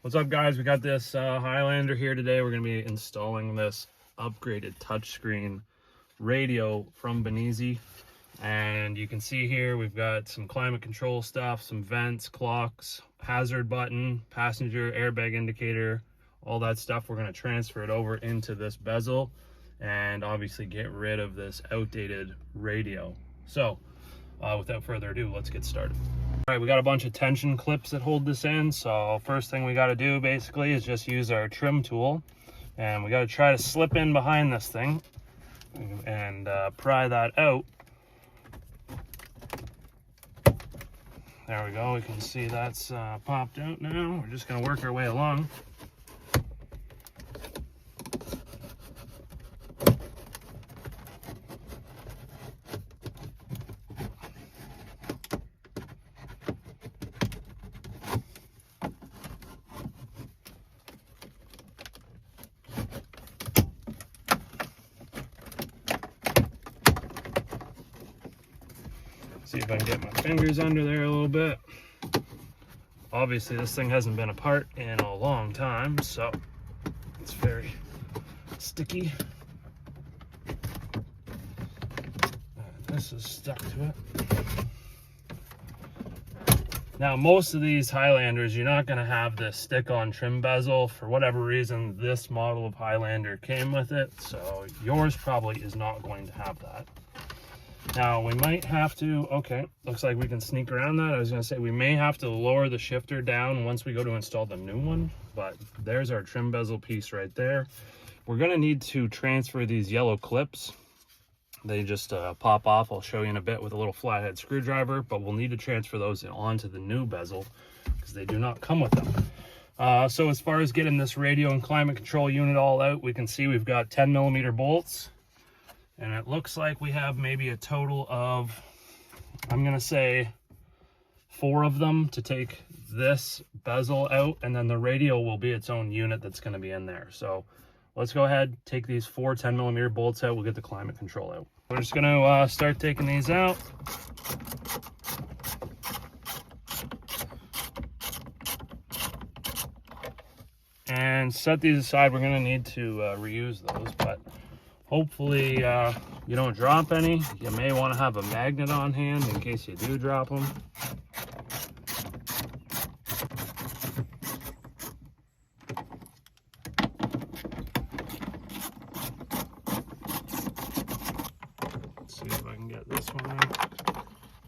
What's up, guys? We got this Highlander here today. We're going to be installing this upgraded touchscreen radio from Benizi. And you can see here we've got some climate control stuff, some vents, clocks, hazard button, passenger airbag indicator, all that stuff. We're going to transfer it over into this bezel and obviously get rid of this outdated radio. So without further ado, let's get started. All right, we got a bunch of tension clips that hold this in. So first thing we got to do basically is just use our trim tool, and we got to try to slip in behind this thing and pry that out. There we go. We can see that's popped out now. We're just going to work our way along. See if I can get my fingers under there a little bit. Obviously this thing hasn't been apart in a long time, so it's very sticky. And this is stuck to it. Now most of these Highlanders, you're not going to have this stick-on trim bezel. For whatever reason, this model of Highlander came with it, so yours probably is not going to have that. Now we might have to, okay, looks like we can sneak around that. I was going to say we may have to lower the shifter down once we go to install the new one, but there's our trim bezel piece right there. We're going to need to transfer these yellow clips. They just pop off. I'll show you in a bit with a little flathead screwdriver, but we'll need to transfer those onto the new bezel because they do not come with them. So as far as getting this radio and climate control unit all out, we can see we've got 10mm bolts. And it looks like we have maybe a total of, I'm going to say 4 of them to take this bezel out, and then the radio will be its own unit that's going to be in there. So let's go ahead, take these 4 10mm bolts out. We'll get the climate control out. We're just going to start taking these out. And set these aside. We're going to need to reuse those, but hopefully you don't drop any. You may want to have a magnet on hand in case you do drop them. Let's see if I can get this one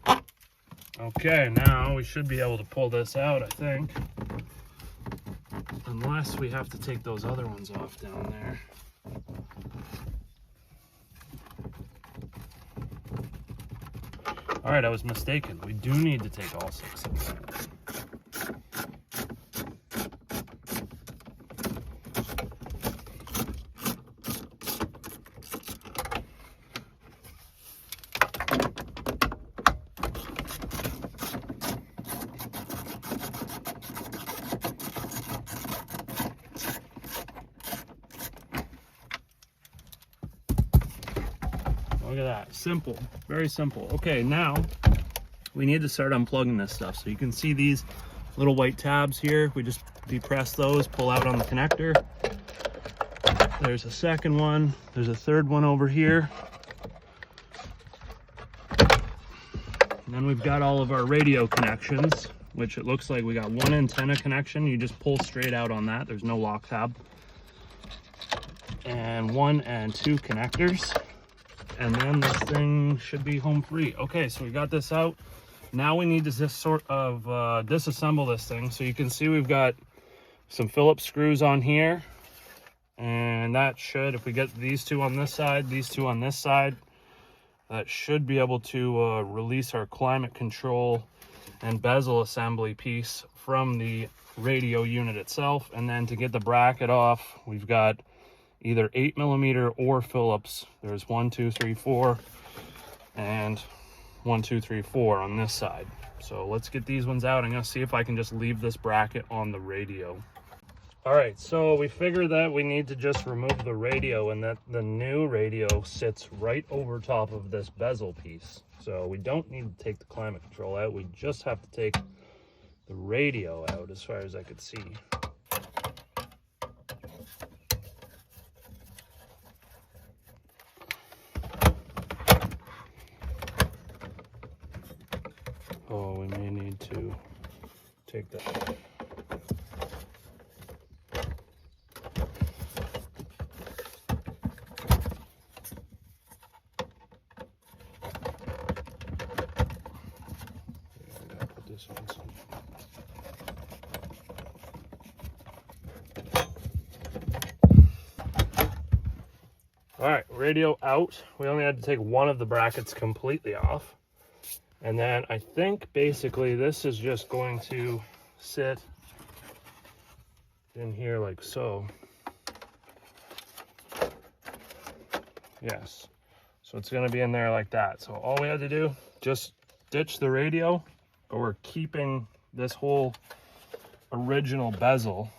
out. Okay, now we should be able to pull this out, I think. Unless we have to take those other ones off down there. All right, I was mistaken. We do need to take all 6 of them. Look at that, simple, very simple. Okay, now we need to start unplugging this stuff. So you can see these little white tabs here. We just depress those, pull out on the connector. There's a second one. There's a third one over here. And then we've got all of our radio connections, which it looks like we got 1 antenna connection. You just pull straight out on that. There's no lock tab. And 1 and 2 connectors. And then this thing should be home free. Okay, so we got this out. Now we need to just sort of disassemble this thing. So you can see we've got some Phillips screws on here. And that should, if we get these 2 on this side, these 2 on this side, that should be able to release our climate control and bezel assembly piece from the radio unit itself. And then to get the bracket off, we've got either 8mm or Phillips. There's 1, 2, 3, 4, and 1, 2, 3, 4 on this side. So let's get these ones out. I'm gonna see if I can just leave this bracket on the radio. All right, so we figured that we need to just remove the radio, and that the new radio sits right over top of this bezel piece. So we don't need to take the climate control out. We just have to take the radio out as far as I could see. to take that. All right, radio out. We only had to take one of the brackets completely off. And then I think basically this is just going to sit in here like so. Yes. So it's going to be in there like that. So all we had to do, just ditch the radio, but we're keeping this whole original bezel.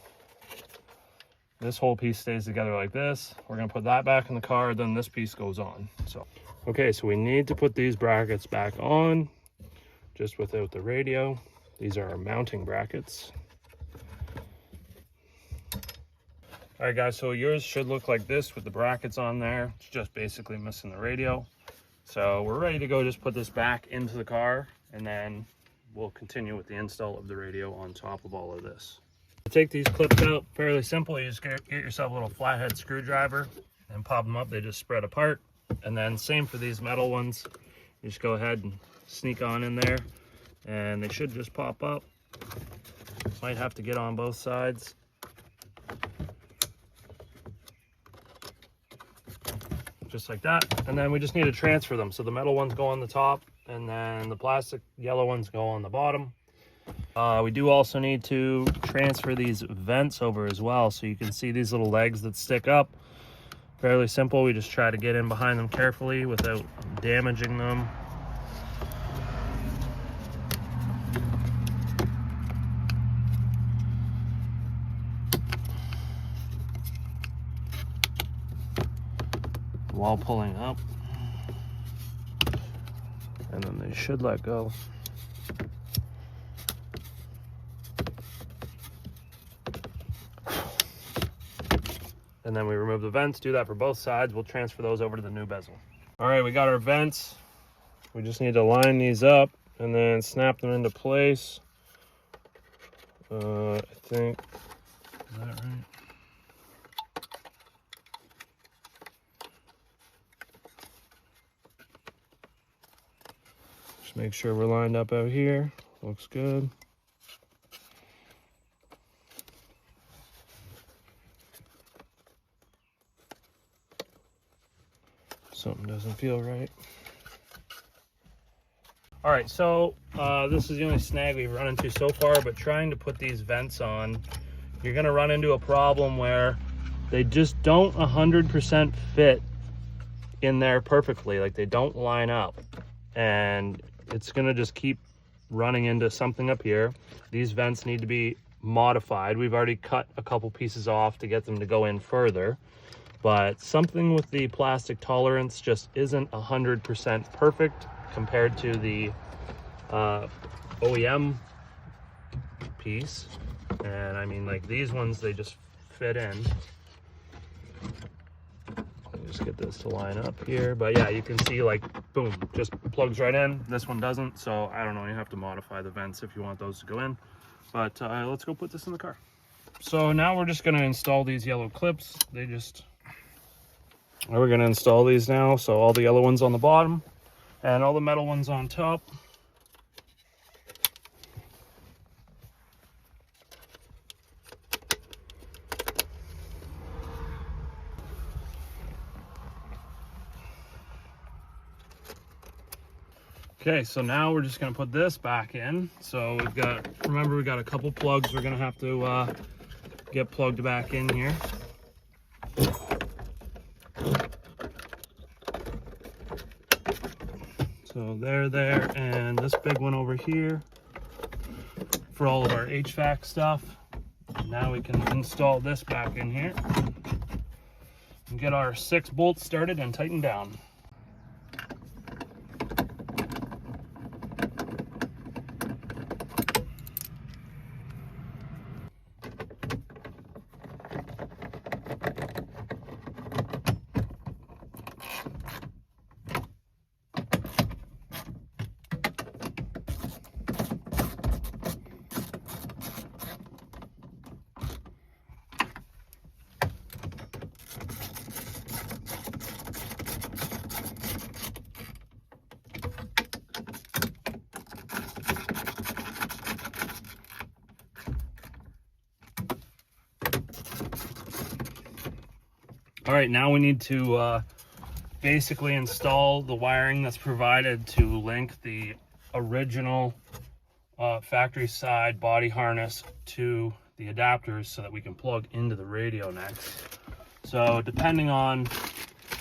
This whole piece stays together like this. We're gonna put that back in the car, then this piece goes on. So, okay, so we need to put these brackets back on, just without the radio. These are our mounting brackets. All right, guys, so yours should look like this with the brackets on there. It's just basically missing the radio. So we're ready to go. Just put this back into the car, and then we'll continue with the install of the radio on top of all of this. To take these clips out, fairly simple. You just get yourself a little flathead screwdriver and pop them up. They just spread apart. And then same for these metal ones. You just go ahead and sneak on in there, and they should just pop up. Might have to get on both sides. Just like that. And then we just need to transfer them. So the metal ones go on the top, and then the plastic yellow ones go on the bottom. We do also need to transfer these vents over as well. So you can see these little legs that stick up. Fairly simple. We just try to get in behind them carefully without damaging them. While pulling up. And then they should let go. And then we remove the vents, do that for both sides. We'll transfer those over to the new bezel. All right, we got our vents. We just need to line these up and then snap them into place. I think, is that right? Just make sure we're lined up out here. Looks good. Something doesn't feel right. All right, so this is the only snag we've run into so far, but trying to put these vents on, you're gonna run into a problem where they just don't 100% fit in there perfectly. Like, they don't line up, and it's gonna just keep running into something up here. These vents need to be modified. We've already cut a couple pieces off to get them to go in further. But something with the plastic tolerance just isn't 100% perfect compared to the OEM piece. And I mean, like, these ones, they just fit in. Let me just get this to line up here. But yeah, you can see, like, boom, just plugs right in. This one doesn't, so I don't know, you have to modify the vents if you want those to go in. But let's go put this in the car. So now we're just gonna install these yellow clips. We're going to install these now, so all the yellow ones on the bottom and all the metal ones on top. Okay, so now we're just going to put this back in. So we've got, remember, we got a couple plugs we're going to have to get plugged back in here. So they're there, and this big one over here for all of our HVAC stuff. Now we can install this back in here and get our 6 bolts started and tightened down. All right, now we need to basically install the wiring that's provided to link the original factory side body harness to the adapters so that we can plug into the radio next. So depending on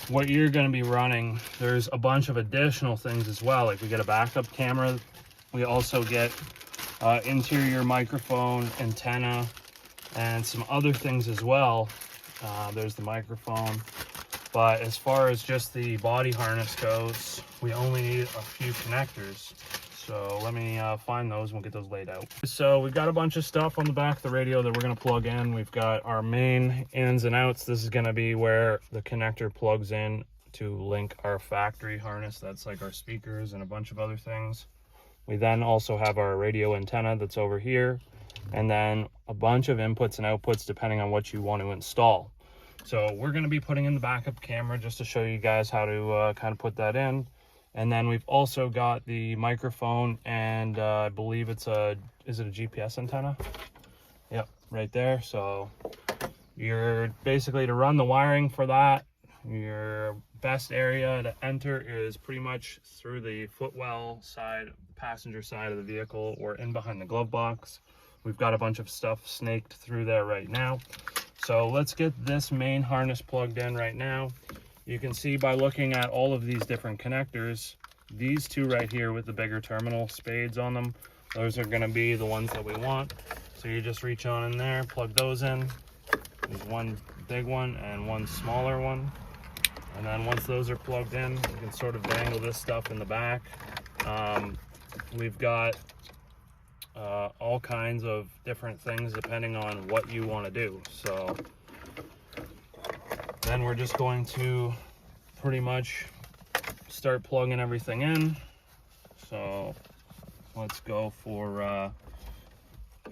what you're going to be running, there's a bunch of additional things as well. Like we get a backup camera, we also get interior microphone, antenna, and some other things as well. There's the microphone, but as far as just the body harness goes, we only need a few connectors. So let me find those and we'll get those laid out. So we've got a bunch of stuff on the back of the radio that we're going to plug in. We've got our main ins and outs. This is going to be where the connector plugs in to link our factory harness. That's like our speakers and a bunch of other things. We then also have our radio antenna that's over here, and then a bunch of inputs and outputs depending on what you want to install. So we're going to be putting in the backup camera just to show you guys how to kind of put that in. And then we've also got the microphone, and I believe it's is it a GPS antenna? Yep, right there. So you're basically, to run the wiring for that, your best area to enter is pretty much through the footwell side, passenger side of the vehicle, or in behind the glove box. We've got a bunch of stuff snaked through there right now. So let's get this main harness plugged in right now. You can see by looking at all of these different connectors, these two right here with the bigger terminal spades on them, those are going to be the ones that we want. So you just reach on in there, plug those in. There's one big one and one smaller one. And then once those are plugged in, you can sort of dangle this stuff in the back. We've got all kinds of different things depending on what you want to do. So then we're just going to pretty much start plugging everything in. So let's go for I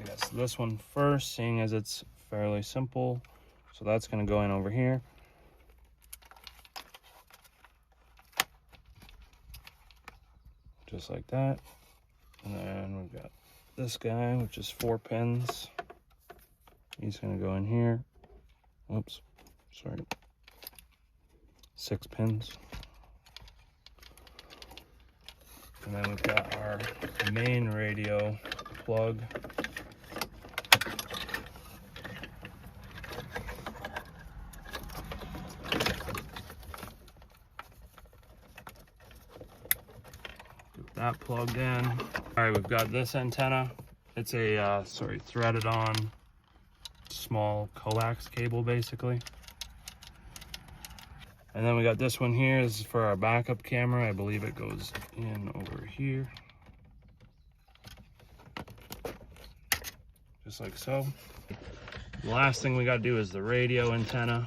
guess this one first, seeing as it's fairly simple. So that's going to go in over here. Just like that. And then we've got this guy, which is 4 pins. He's going to go in here. Oops, sorry. 6 pins. And then we've got our main radio plug. Get that plugged in. All right, we've got this antenna. It's a threaded on small coax cable basically. And then we got this one here. This is for our backup camera. I believe it goes in over here. Just like so. The last thing we got to do is the radio antenna,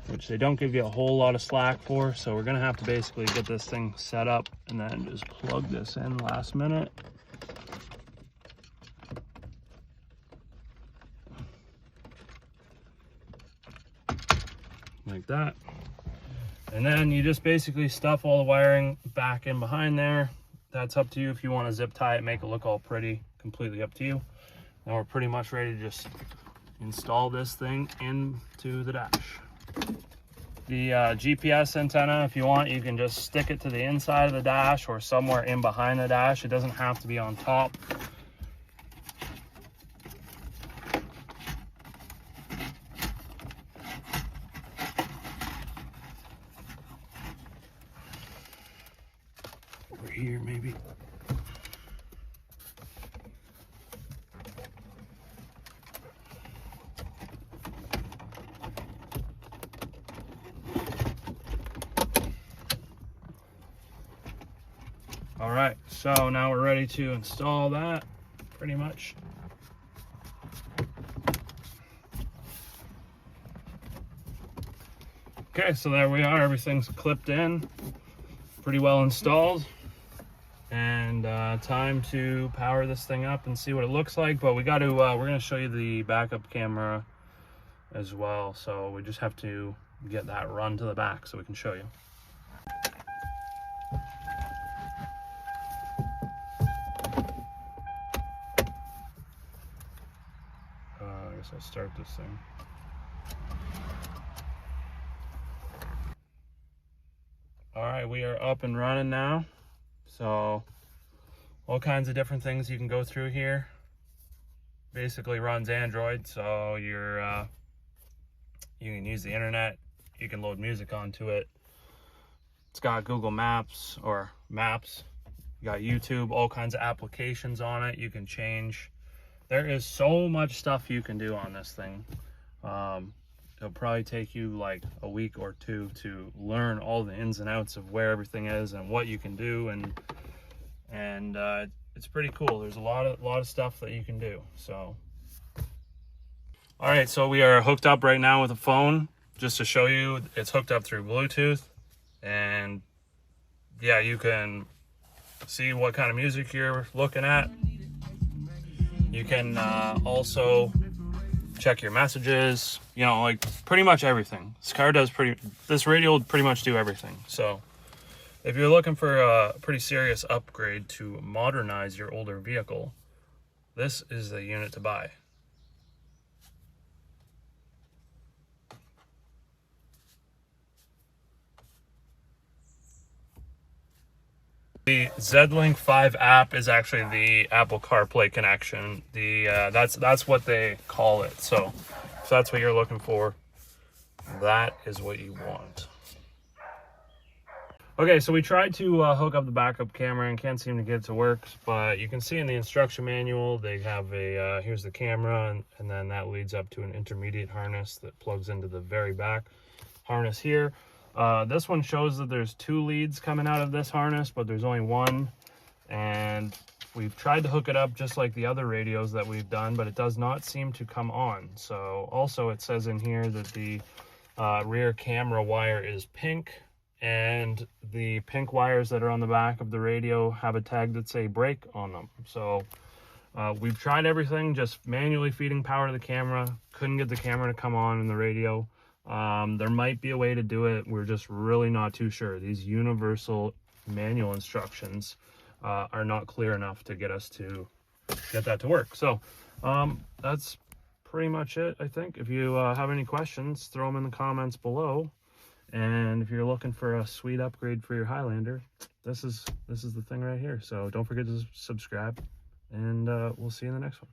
which they don't give you a whole lot of slack for. So we're going to have to basically get this thing set up and then just plug this in last minute. Like that. And then you just basically stuff all the wiring back in behind there. That's up to you if you want to zip tie it, make it look all pretty, completely up to you. Now we're pretty much ready to just install this thing into the dash. The GPS antenna, if you want, you can just stick it to the inside of the dash or somewhere in behind the dash. It doesn't have to be on top. Over here, maybe. All right, so now we're ready to install that, pretty much. Okay, so there we are. Everything's clipped in, pretty well installed. And time to power this thing up and see what it looks like. But we got to, we're going to show you the backup camera as well. So we just have to get that run to the back so we can show you. I guess I'll start this thing. All right, we are up and running now. So all kinds of different things you can go through here. Basically runs Android, so you're you can use the internet, you can load music onto it. It's got Google Maps or Maps, you got YouTube, all kinds of applications on it you can change. There is so much stuff you can do on this thing. It'll probably take you like a week or two to learn all the ins and outs of where everything is and what you can do, and it's pretty cool. There's a lot of stuff that you can do. So all right, so we are hooked up right now with a phone, just to show you it's hooked up through Bluetooth, and yeah, you can see what kind of music you're looking at. You can also check your messages, you know, like pretty much everything. This radio will pretty much do everything. So if you're looking for a pretty serious upgrade to modernize your older vehicle, this is the unit to buy. The Zhnn 5 app is actually the Apple CarPlay connection. That's what they call it. So if that's what you're looking for, that is what you want. Okay, so we tried to hook up the backup camera and can't seem to get it to work, but you can see in the instruction manual they have a here's the camera, and then that leads up to an intermediate harness that plugs into the very back harness here. This one shows that there's 2 leads coming out of this harness, but there's only one, and we've tried to hook it up just like the other radios that we've done, but it does not seem to come on. So also it says in here that the rear camera wire is pink, and the pink wires that are on the back of the radio have a tag that say brake on them. So we've tried everything, just manually feeding power to the camera, couldn't get the camera to come on in the radio. There might be a way to do it. We're just really not too sure. These universal manual instructions are not clear enough to get us to get that to work. So that's pretty much it, I think. If you have any questions, throw them in the comments below. And if you're looking for a sweet upgrade for your Highlander, this is the thing right here. So don't forget to subscribe, and we'll see you in the next one.